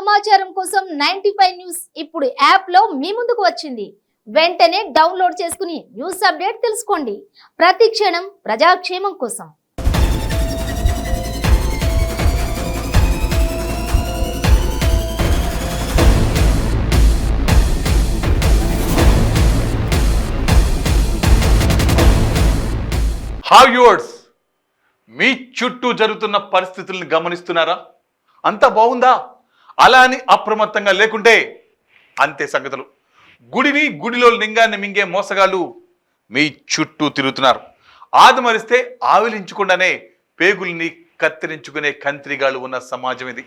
సమాచారం కోసం 95 న్యూస్ ఇప్పుడు యాప్ లో మీ ముందుకు వచ్చింది. వెంటనే డౌన్లోడ్ చేసుకుని న్యూస్ అప్డేట్ తెలుసుకోండి. ప్రతి క్షణం ప్రజాక్షేమం కోసం. హాయ్ వ్యూవర్స్, మీ చుట్టూ జరుగుతున్న పరిస్థితులను గమనిస్తున్నారా? అంతా బాగుందా? అలా అని అప్రమత్తంగా లేకుంటే అంతే సంగతులు. గుడిలో లింగాన్ని మింగే మోసగాళ్ళు మీ చుట్టూ తిరుగుతున్నారు. ఆదమరిస్తే ఆవిలించకుండానే పేగుల్ని కత్తిరించుకునే కంత్రిగాళ్ళు ఉన్న సమాజం ఇది.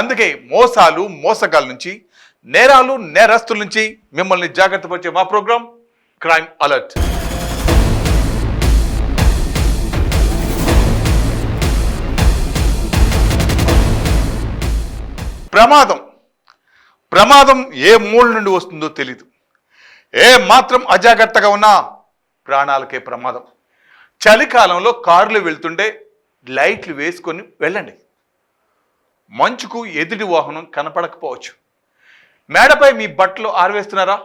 అందుకే మోసగాళ్ళ నుంచి, నేరస్తుల నుంచి మిమ్మల్ని జాగ్రత్త పరిచే మా ప్రోగ్రాం క్రైమ్ అలర్ట్. ప్రమాదం ఏ మూల నుండి వస్తుందో తెలీదు. ఏ మాత్రం అజాగ్రత్తగా ఉన్నా ప్రాణాలకే ప్రమాదం. చలికాలంలో కారులో వెళ్తుంటే లైట్లు వేసుకొని వెళ్ళండి. మంచుకు ఎదుటి వాహనం కనపడకపోవచ్చు. మేడపై మీ బట్టలు ఆరవేస్తున్నారా?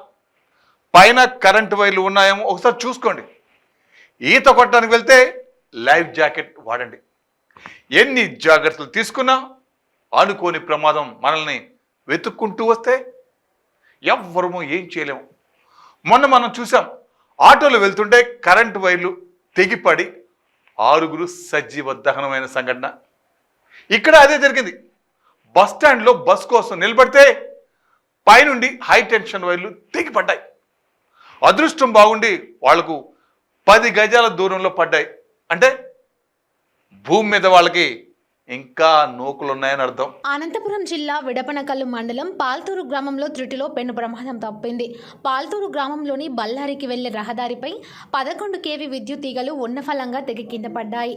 పైన కరెంటు వైర్లు ఉన్నాయేమో ఒకసారి చూసుకోండి. ఈత కొట్టడానికి వెళ్తే లైఫ్ జాకెట్ వాడండి. ఎన్ని జాగ్రత్తలు తీసుకున్నా అనుకోని ప్రమాదం మనల్ని వెతుక్కుంటూ వస్తే ఎవ్వరము ఏం చేయలేము. మొన్న మనం చూసాం, ఆటోలో వెళ్తుంటే కరెంటు వైర్లు తెగిపడి 6 సజీవ దహనమైన సంఘటన. ఇక్కడ అదే జరిగింది. బస్ స్టాండ్లో బస్ కోసం నిలబడితే పైనుండి హై టెన్షన్ వైర్లు తెగిపడ్డాయి. అదృష్టం బాగుండి వాళ్లకు 10 గజాల దూరంలో పడ్డాయి. అంటే భూమి మీద వాళ్ళకి ఇంకా నూకులున్నాయని అర్థం. అనంతపురం జిల్లా విడపనకల్లు మండలం పాల్తూరు గ్రామంలో త్రుటిలో పెను ప్రమాదం తప్పింది. పాల్తూరు గ్రామంలోని బళ్ళారికి వెళ్లే రహదారిపై 11 kV విద్యుత్ తీగలు ఉన్నఫలంగా తెగి కింద పడ్డాయి.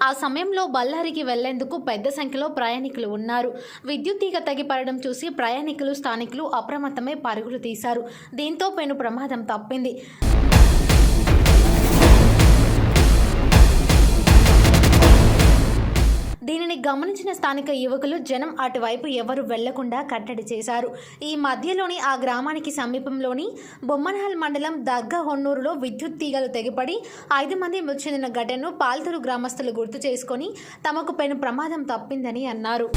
ఆ సమయంలో బళ్ళారికి వెళ్లేందుకు పెద్ద సంఖ్యలో ప్రయాణికులు ఉన్నారు. విద్యుత్ తీగ తెగిపడడం చూసి ప్రయాణికులు, స్థానికులు అప్రమత్తమై పరుగులు తీశారు. దీంతో పెను ప్రమాదం తప్పింది. దీనిని గమనించిన స్థానిక యువకులు జనం అటువైపు ఎవరు వెళ్లకుండా కట్టడి చేశారు. ఈ మధ్యలోని ఆ గ్రామానికి సమీపంలోని బొమ్మనహల్ మండలం దగ్గ హొన్నూరులో విద్యుత్ తీగలు తెగిపడి 5 మంది మృతి చెందిన ఘటనను పాల్తూరు గ్రామస్తులు గుర్తు చేసుకొని తమకు పెను ప్రమాదం తప్పిందని అన్నారు.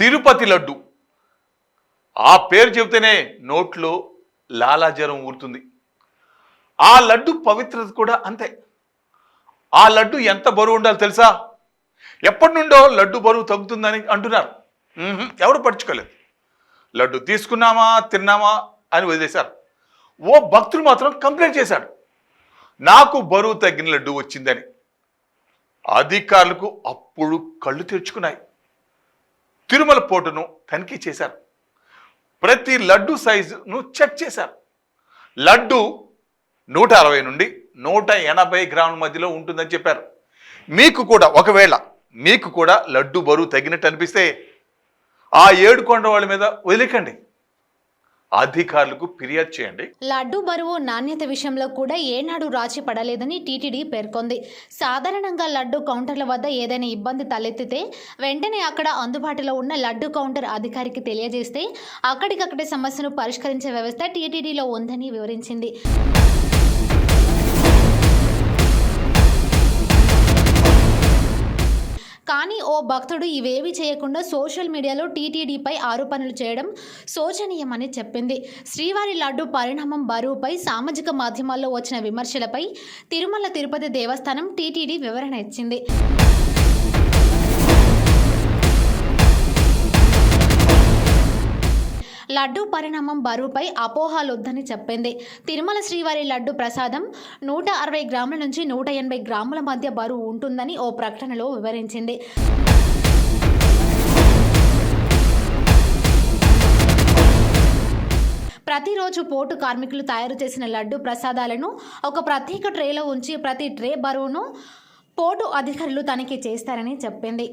తిరుపతి లడ్డు, ఆ పేరు చెబితేనే నోట్లో లాలాజలం ఊరుతుంది. ఆ లడ్డు పవిత్రత కూడా అంతే. ఆ లడ్డు ఎంత బరువు ఉండాలో తెలుసా? ఎప్పటి నుండో లడ్డు బరువు తగ్గుతుందని అంటున్నారు. ఎవరు పట్టించుకోలేదు. లడ్డు తీసుకున్నామా తిన్నామా అని వదిలేశారు. ఓ భక్తుడు మాత్రం కంప్లైంట్ చేశాడు, నాకు బరువు తగ్గిన లడ్డు వచ్చిందని. అధికారులకు అప్పుడు కళ్ళు తెరుచుకున్నాయి. తిరుమల పోర్టును తనిఖీ చేశారు. ప్రతి లడ్డు సైజును చెక్ చేశారు. లడ్డు 160 నుండి 180 గ్రాముల మధ్యలో ఉంటుందని చెప్పారు. ఒకవేళ మీకు కూడా లడ్డు బరువు తగ్గినట్టు అనిపిస్తే ఆ 7 కొండ వాళ్ళ మీద వదిలేకండి. అధికారులకు ఫిర్యాదు చేయండి. లడ్డు బరువు, నాణ్యత విషయంలో కూడా ఏనాడు రాజీ పడలేదని టీటీడీ పేర్కొంది. సాధారణంగా లడ్డు కౌంటర్ల వద్ద ఏదైనా ఇబ్బంది తలెత్తితే వెంటనే అక్కడ అందుబాటులో ఉన్న లడ్డు కౌంటర్ అధికారికి తెలియజేస్తే అక్కడికక్కడే సమస్యను పరిష్కరించే వ్యవస్థ టీటీడీలో ఉందని వివరించింది. కానీ ఓ భక్తుడు ఇవేవీ చేయకుండా సోషల్ మీడియాలో టీటీడీపై ఆరోపణలు చేయడం శోచనీయమని చెప్పింది. శ్రీవారి లడ్డు పరిణామం బరువుపై సామాజిక మాధ్యమాల్లో వచ్చిన విమర్శలపై తిరుమల తిరుపతి దేవస్థానం టీటీడీ వివరణ ఇచ్చింది. లడ్డు పరిణామం బరువుపై అపోహాలొద్దని చెప్పింది. తిరుమల శ్రీవారి లడ్డు ప్రసాదం 160 గ్రాముల నుంచి 180 గ్రాముల మధ్య బరువు ఉంటుందని ఓ ప్రకటనలో వివరించింది. ప్రతిరోజు పోటు కార్మికులు తయారు చేసిన లడ్డు ప్రసాదాలను ఒక ప్రత్యేక ట్రేలో ఉంచి ప్రతి ట్రే బరువును పోటు అధికారులు తనిఖీ చేస్తారని చెప్పింది.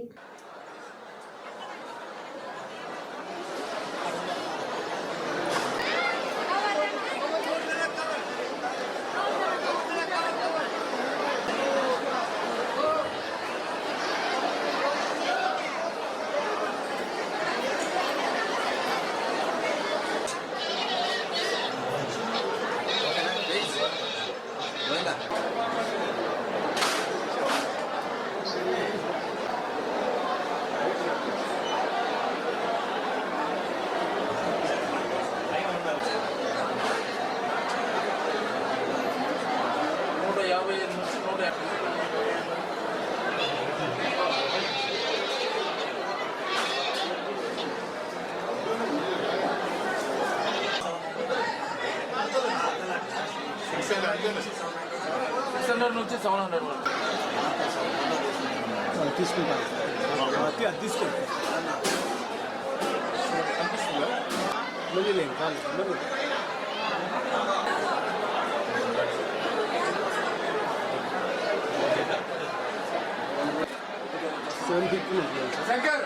నుంచి 700 వరకు తీసుకుంటాను. అది తీసుకోండి. కనిపిస్తుందా? లేదు కాదు. శంకర్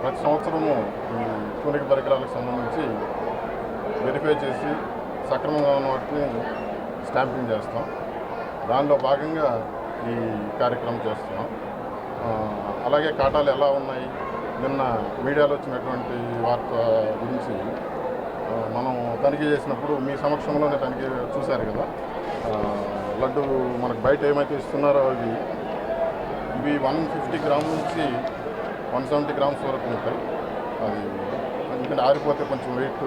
ప్రతి సంవత్సరము ఈ తూనిక పరికరాలకు సంబంధించి వెరిఫై చేసి సక్రమంగా ఉన్న వాటిని స్టాంపింగ్ చేస్తాం. దానిలో భాగంగా ఈ కార్యక్రమం చేస్తున్నాం. అలాగే కాటాలు ఎలా ఉన్నాయి, నిన్న మీడియాలో వచ్చినటువంటి వార్త గురించి మనం తనిఖీ చేసినప్పుడు మీ సమక్షంలోనే తనిఖీ చూశారు కదా. లడ్డు మనకు బయట ఏమైతే ఇస్తున్నారో ఇవి 150 గ్రాముల నుంచి 170 గ్రామ్స్ వరకు ఉంటాయి. అది ఎందుకంటే ఆరిపోతే కొంచెం వెయిట్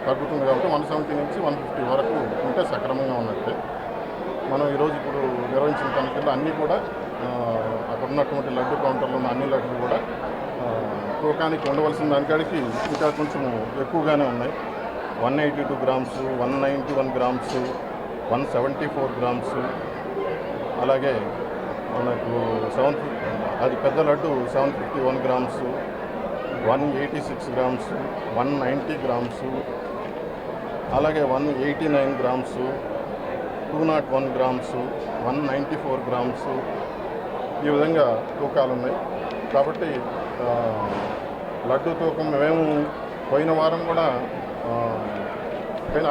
తగ్గుతుంది కాబట్టి 170 నుంచి 150 వరకు ఉంటే సక్రమంగా ఉన్నట్టే. మనం ఈరోజు ఇప్పుడు నిర్వహించిన తనిఖీల్లో అన్నీ కూడా అక్కడ ఉన్నటువంటి లడ్డు కౌంటర్లో ఉన్న అన్ని లడ్డులు కూడా తూకానికి ఉండవలసిన దానికాడికి ఇంకా కొంచెం ఎక్కువగానే ఉన్నాయి. 182 గ్రామ్స్, 191 గ్రామ్స్, 174 గ్రామ్స్, అలాగే మనకు అది పెద్ద లడ్డు 751 గ్రామ్స్, 186 గ్రామ్స్, 190 గ్రామ్స్, అలాగే 189 గ్రామ్స్, 201 గ్రామ్స్, 194 గ్రామ్స్, ఈ విధంగా తూకాలు ఉన్నాయి. కాబట్టి లడ్డు తూకం మేము పోయిన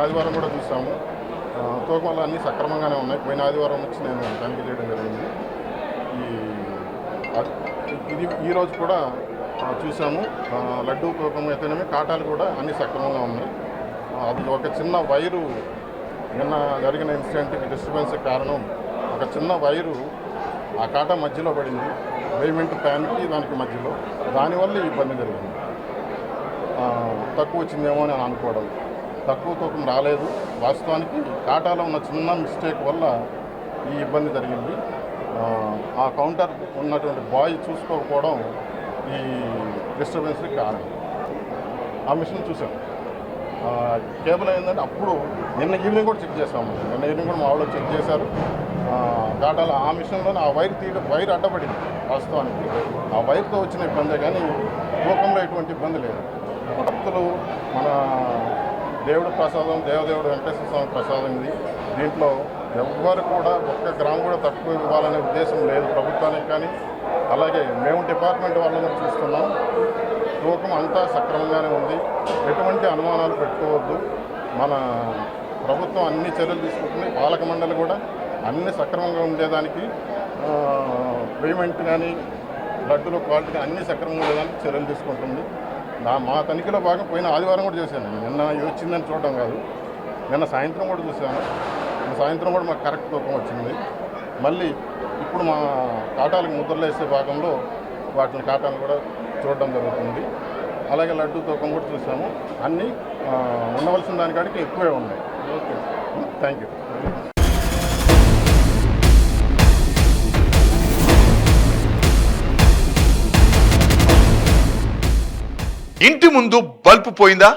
ఆదివారం కూడా చూసాము. తూకాలు అన్నీ సక్రమంగానే ఉన్నాయి. పోయిన ఆదివారం వచ్చి నేను తనిఖీ చేయడం జరిగింది. ఈరోజు కూడా చూసాము. లడ్డు తూకం అయితేనేమి కాటాలు కూడా అన్నీ సక్రమంగా ఉన్నాయి. అది ఒక చిన్న వైరు నిన్న జరిగిన ఇన్సిడెంట్కి డిస్టర్బెన్స్కి కారణం ఒక చిన్న వైరు ఆ కాటా మధ్యలో పడింది, పేమెంట్ ప్యాన్కి దానికి మధ్యలో. దానివల్ల ఈ ఇబ్బంది జరిగింది. తక్కువ వచ్చిందేమో అని అనుకోవడం, తక్కువ తూకం రాలేదు. వాస్తవానికి కాటాలో ఉన్న చిన్న మిస్టేక్ వల్ల ఈ ఇబ్బంది జరిగింది. ఆ కౌంటర్ ఉన్నటువంటి బాయ్ చూసుకోకపోవడం ఈ డిస్టర్బెన్స్కి కారణం. ఆ మిషన్ చూసాం. కేబుల్ అయిందంటే అప్పుడు నిన్న ఈవినింగ్ కూడా చెక్ చేసాము. నిన్న ఈవినింగ్ కూడా మా వాళ్ళు చెక్ చేశారు. కాటాల ఆ మిషన్లోనే ఆ వైర్ అడ్డపడింది. వాస్తవానికి ఆ వైర్తో వచ్చిన ఇబ్బందే కానీ తూకంలో ఎటువంటి ఇబ్బంది లేదు. భక్తులు మన దేవుడి ప్రసాదం, దేవదేవుడు వెంకటేశ్వర స్వామి ప్రసాదం ఇది. దీంట్లో ఎవ్వరు కూడా 1 గ్రాము కూడా తక్కువ ఇవ్వాలనే ఉద్దేశం లేదు ప్రభుత్వానికి. కానీ అలాగే మేము డిపార్ట్మెంట్ వాళ్ళని చూస్తున్నాం. తూకం అంతా సక్రమంగానే ఉంది. ఎటువంటి అనుమానాలు పెట్టుకోవద్దు. మన ప్రభుత్వం అన్ని చర్యలు తీసుకుంటుంది. పాలక మండలి కూడా అన్ని సక్రమంగా ఉండేదానికి పేమెంట్ కానీ లడ్డులో క్వాలిటీ అన్ని సక్రమంగా ఉండేదానికి చర్యలు తీసుకుంటుంది. మా తనిఖీలో భాగం పోయిన ఆదివారం కూడా చేశాను. నిన్న ఇది వచ్చిందని చూడడం కాదు, నిన్న సాయంత్రం కూడా చూశాను. నిన్న సాయంత్రం కూడా మాకు కరెక్ట్ తూకం వచ్చింది. మళ్ళీ ఇప్పుడు మా కాటాలకు ముద్రలు వేసే భాగంలో వాటిని కాటాలు కూడా చూడడం జరుగుతుంది. అలాగే లడ్డు తూకం కూడా చూసాము. అన్నీ ఉండవలసిన దానికాడికి ఎక్కువే ఉన్నాయి. Okay, thank you. ఇంటి ముందు బల్బు పోయిందా,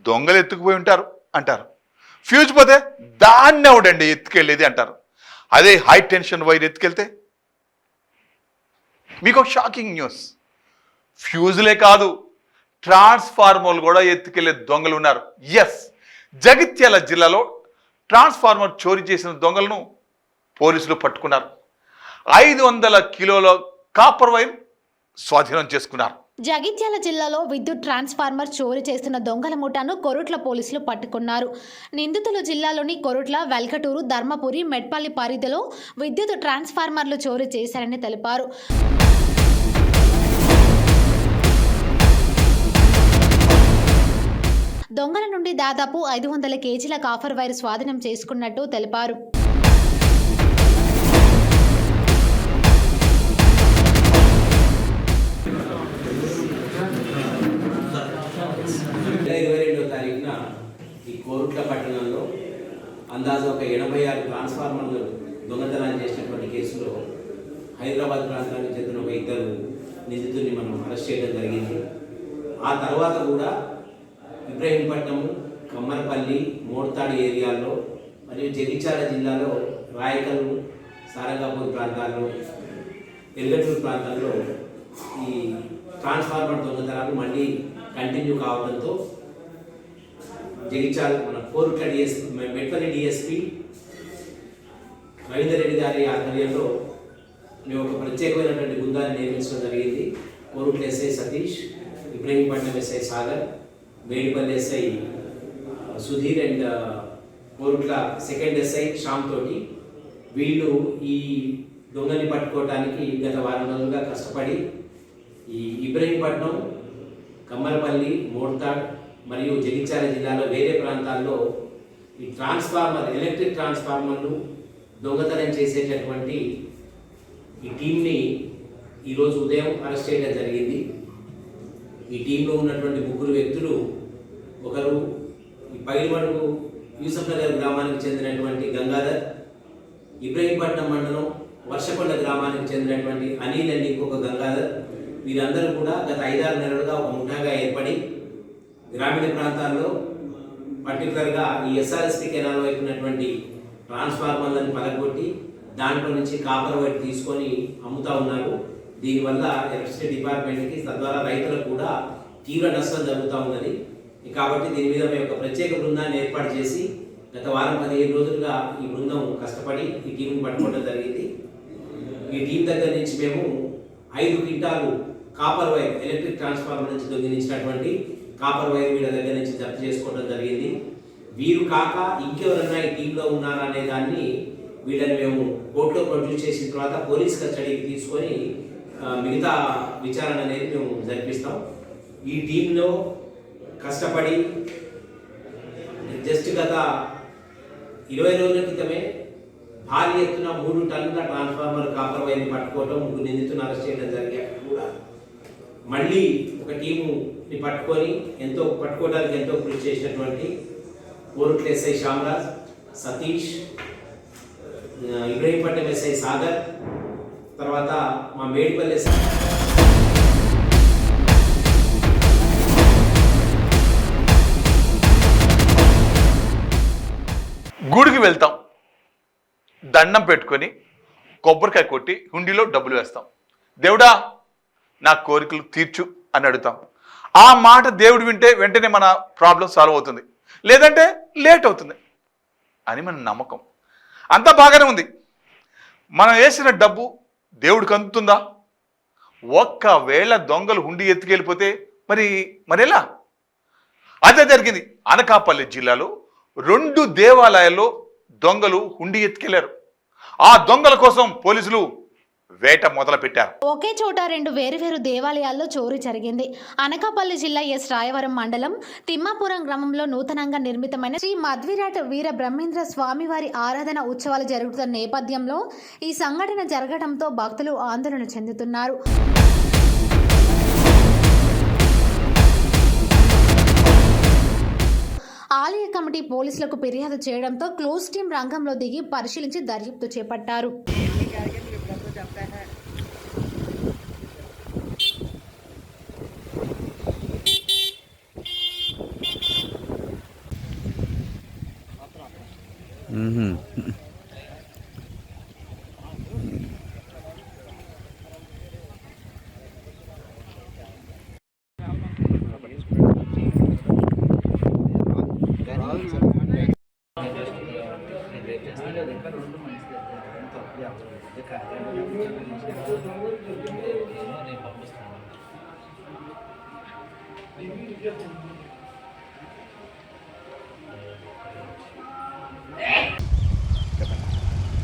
దొంగలు ఎత్తుకుపోయి ఉంటారు అంటారు. ఫ్యూజ్ పోతే దాన్ని ఎవడండి ఎత్తుకెళ్ళేది అంటారు. అదే హై టెన్షన్ వైర్ ఎత్తుకెళ్తే మీకు ఒక షాకింగ్ న్యూస్. ఫ్యూజులే కాదు, ట్రాన్స్ఫార్మర్లు కూడా ఎత్తుకెళ్లే దొంగలు ఉన్నారు. ఎస్, జగిత్యాల జిల్లాలో ట్రాన్స్ఫార్మర్ చోరీ చేసిన దొంగలను పోలీసులు పట్టుకున్నారు. 500 కిలోల కాపర్ వైర్ స్వాధీనం చేసుకున్నారు. జగిత్యాల జిల్లాలో విద్యుత్ ట్రాన్స్ఫార్మర్ చోరీ చేస్తున్న దొంగల ముఠాను కొరుట్ల పోలీసులు పట్టుకున్నారు. నిందితులు జిల్లాలోని కొరుట్ల, వెల్కటూరు, ధర్మపురి, మెట్పల్లి పరిధిలో విద్యుత్ ట్రాన్స్ఫార్మర్లు చోరీ చేశారని తెలిపారు. దొంగల నుండి దాదాపు 500 కేజీల కాపర్ వైర్ స్వాధీనం చేసుకున్నట్టు తెలిపారు. ఈ కోరుట్ల పట్టణంలో అందాజు ఒక 86 ట్రాన్స్ఫార్మర్లు దొంగతనాలు చేసినటువంటి కేసులో హైదరాబాద్ ప్రాంతానికి చెందిన ఒక 2 నిందితుల్ని మనం అరెస్ట్ చేయడం జరిగింది. ఆ తర్వాత కూడా ఇబ్రహీంపట్నం, కమ్మరపల్లి, మోర్తాడు ఏరియాల్లో మరియు జగిత్యాల జిల్లాలో రాయకల్, సారంగాపూర్ ప్రాంతాల్లో, ఎల్గటూరు ప్రాంతాల్లో ఈ ట్రాన్స్ఫార్మర్ దొంగతనాలు మళ్ళీ కంటిన్యూ కావడంతో జగిత్యాల మన కోరుట్ల డిఎస్పీ, మెట్పల్లి డిఎస్పీ రవీందర్ రెడ్డి గారి ఆధ్వర్యంలో మేము ఒక ప్రత్యేకమైనటువంటి బృందాన్ని నియమించడం జరిగింది. Korutla SI Satish, Ibrahimpatnam SI Sagar, Medipally SI Sudheer and Korutla second SI Shyam తోటి వీళ్ళు ఈ దొంగని పట్టుకోవడానికి గత వారం రోజులుగా కష్టపడి ఈ ఇబ్రహీంపట్నం, కమ్మరపల్లి, మోర్తాడ్ మరియు జగిత్యాల జిల్లాలో వేరే ప్రాంతాల్లో ఈ ట్రాన్స్ఫార్మర్, ఎలక్ట్రిక్ ట్రాన్స్ఫార్మర్లు దొంగతనం చేసేటటువంటి ఈ టీంని ఈరోజు ఉదయం అరెస్ట్ చేయడం జరిగింది. ఈ టీంలో ఉన్నటువంటి ముగ్గురు వ్యక్తులు, ఒకరు ఈ పైడిమడుగు యూసఫ్ నగర్ గ్రామానికి చెందినటువంటి గంగాధర్, ఇబ్రహీంపట్నం మండలం వర్షకొండ గ్రామానికి చెందినటువంటి అనిల్ అండ్ ఇంకొక గంగాధర్. వీరందరూ కూడా గత 5-6 నెలలుగా ఒక ముఠాగా ఏర్పడి గ్రామీణ ప్రాంతాల్లో పర్టికులర్గా ఈ ఎస్ఆర్ఎస్పీ కెనాల్ వైపు ఉన్నటువంటి ట్రాన్స్ఫార్మర్లను పలగొట్టి దాంట్లో నుంచి కాపర్ వైట్ తీసుకొని అమ్ముతా ఉన్నారు. దీనివల్ల ఎలక్ట్రిసిటీ డిపార్ట్మెంట్కి, తద్వారా రైతులకు కూడా తీవ్ర నష్టం జరుగుతూ ఉన్నది. కాబట్టి దీని మీద మేము ఒక ప్రత్యేక బృందాన్ని ఏర్పాటు చేసి గత వారం 15 రోజులుగా ఈ బృందం కష్టపడి ఈ టీంని పట్టుకోవడం జరిగింది. ఈ టీం దగ్గర నుంచి మేము 5 quintal copper wire, electric transformer నుంచి దొంగిలించినటువంటి కాపర్ వైర్ వీళ్ళ దగ్గర నుంచి జప్తు చేసుకోవడం జరిగింది. వీరు కాక ఇంకెవరన్నా ఈ టీంలో ఉన్నారా అనే దాన్ని వీళ్ళని మేము కోర్టులో ప్రొడ్యూస్ చేసిన తర్వాత పోలీస్ కస్టడీకి తీసుకొని మిగతా విచారణ అనేది మేము జరిపిస్తాం. ఈ టీంలో కష్టపడి జస్ట్ గత 20 రోజుల క్రితమే భారీ ఎత్తున 3 టన్నుల ట్రాన్స్ఫార్మర్ కాపర్ వైర్ని పట్టుకోవటం, 3 నిందితులను అరెస్ట్ చేయడం జరిగాయి. కూడా మళ్ళీ ఒక టీముని పట్టుకొని పట్టుకోవడానికి ఎంతో కృషి చేసినటువంటి కోరుట్ల ఎస్ఐ శ్యామరాజ్, సతీష్, ఇబ్రహీంపట్నం ఎస్ఐ సాగర్, తర్వాత మా మేడిపల్లి ఎస్ఐ గుడికి వెళ్తాం, దండం పెట్టుకొని కొబ్బరికాయ కొట్టి హుండీలో డబ్బులు వేస్తాం. దేవుడా నా కోరికలు తీర్చు అని అడుగుతాం. ఆ మాట దేవుడు వింటే వెంటనే మన ప్రాబ్లం సాల్వ్ అవుతుంది, లేదంటే లేట్ అవుతుంది అని మన నమ్మకం. అంతా బాగానే ఉంది. మనం వేసిన డబ్బు దేవుడికి అందుతుందా? ఒక్కవేళ దొంగలు హుండీ ఎత్తుకెళ్ళిపోతే మరి ఎలా? అదే జరిగింది. అనకాపల్లి జిల్లాలో 2 దేవాలయాల్లో దొంగలు హుండీ ఎత్తుకెళ్లారు. ఆ దొంగల కోసం పోలీసులు వేట మొదలు పెట్టారు. ఒకే చోట 2 వేరువేరు దేవాలయాల్లో చోరీ జరిగింది. అనకాపల్లి జిల్లా ఎస్ రాయవరం మండలం తిమ్మాపురం గ్రామంలో నూతనంగా నిర్మితమైన శ్రీ మధ్విరాట్ వీర బ్రహ్మేంద్ర స్వామివారి ఆరాధన ఉత్సవాలు జరుగుతున్న నేపథ్యంలో ఈ సంఘటన జరగడంతో భక్తులు ఆందోళన చెందుతున్నారు. ఆలయ కమిటీ పోలీసులకు ఫిర్యాదు చేయడంతో క్లోజ్ టీం రంగంలో దిగి పరిశీలించి దర్యాప్తు చేపట్టారు.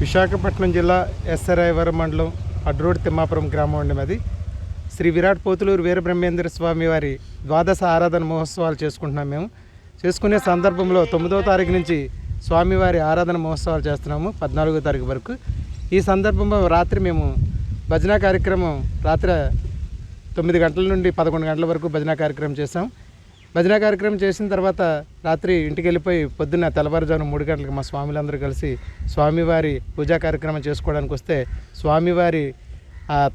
విశాఖపట్నం జిల్లా ఎస్ఆర్ఐవరం మండలం అడ్రోడ్ తిమ్మాపురం గ్రామం అండి మాది. శ్రీ విరాట్ పోతులూరు వీరబ్రహ్మేంద్ర స్వామి వారి ద్వాదశ ఆరాధన మహోత్సవాలు చేసుకుంటున్నాం. మేము చేసుకునే సందర్భంలో 9వ తారీఖు నుంచి స్వామివారి ఆరాధన మహోత్సవాలు చేస్తున్నాము 14వ తారీఖు వరకు. ఈ సందర్భంలో రాత్రి మేము భజన కార్యక్రమం రాత్రి 9 గంటల నుండి 11 గంటల వరకు భజన కార్యక్రమం చేసాం. భజన కార్యక్రమం చేసిన తర్వాత రాత్రి ఇంటికి వెళ్ళిపోయి పొద్దున్న తెల్లవారుజామున 3 గంటలకు మా స్వాములందరూ కలిసి స్వామివారి పూజా కార్యక్రమం చేసుకోవడానికి వస్తే స్వామివారి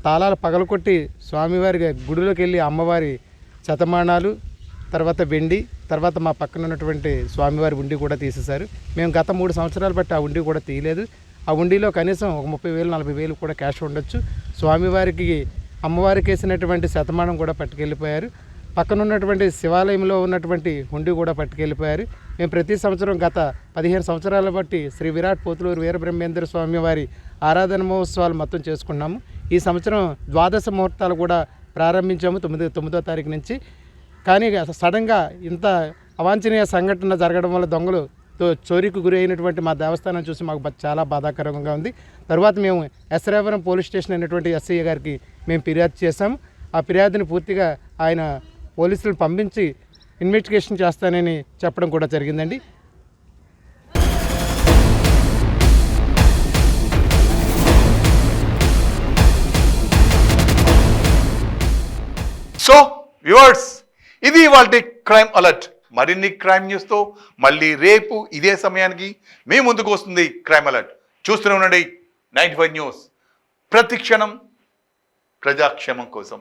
తాళాలు పగలకొట్టి స్వామివారి గుడిలోకి వెళ్ళి అమ్మవారి శతమానాలు, తర్వాత వెండి, తర్వాత మా పక్కన ఉన్నటువంటి స్వామివారి ఉండి కూడా తీసేశారు. మేము గత 3 సంవత్సరాలు బట్టి ఆ ఉండి కూడా తీయలేదు. ఆ ఉండిలో కనీసం ఒక 30,000 40,000 కూడా క్యాష్ ఉండొచ్చు. స్వామివారికి అమ్మవారికి వేసినటువంటి శతమానం కూడా పట్టుకెళ్ళిపోయారు. పక్కన ఉన్నటువంటి శివాలయంలో ఉన్నటువంటి హుండీ కూడా పట్టుకెళ్ళిపోయారు. మేము ప్రతి సంవత్సరం గత 15 సంవత్సరాల బట్టి శ్రీ విరాట్ పోతులూరు వీరబ్రహ్మేంద్ర స్వామి వారి ఆరాధన మహోత్సవాలు మొత్తం చేసుకున్నాము. ఈ సంవత్సరం ద్వాదశ ముహూర్తాలు కూడా ప్రారంభించాము 9వ తారీఖు నుంచి. కానీ సడన్గా ఇంత అవాంఛనీయ సంఘటన జరగడం వల్ల దొంగలు చోరీకి గురి అయినటువంటి మా దేవస్థానం చూసి మాకు చాలా బాధాకరంగా ఉంది. తర్వాత మేము ఎస్రావరం పోలీస్ స్టేషన్ అయినటువంటి ఎస్ఐ గారికి మేము ఫిర్యాదు చేశాము. ఆ ఫిర్యాదుని పూర్తిగా ఆయన పోలీసులను పంపించి ఇన్వెస్టిగేషన్ చేస్తానని చెప్పడం కూడా జరిగిందండి. సో వ్యూవర్స్, ఇది ఇవాల్టి క్రైమ్ అలర్ట్. మరిన్ని క్రైమ్ న్యూస్తో మళ్ళీ రేపు ఇదే సమయానికి మీ ముందుకు వస్తుంది క్రైమ్ అలర్ట్. చూస్తూనే ఉండండి 95 న్యూస్. ప్రతి క్షణం ప్రజాక్షేమం కోసం.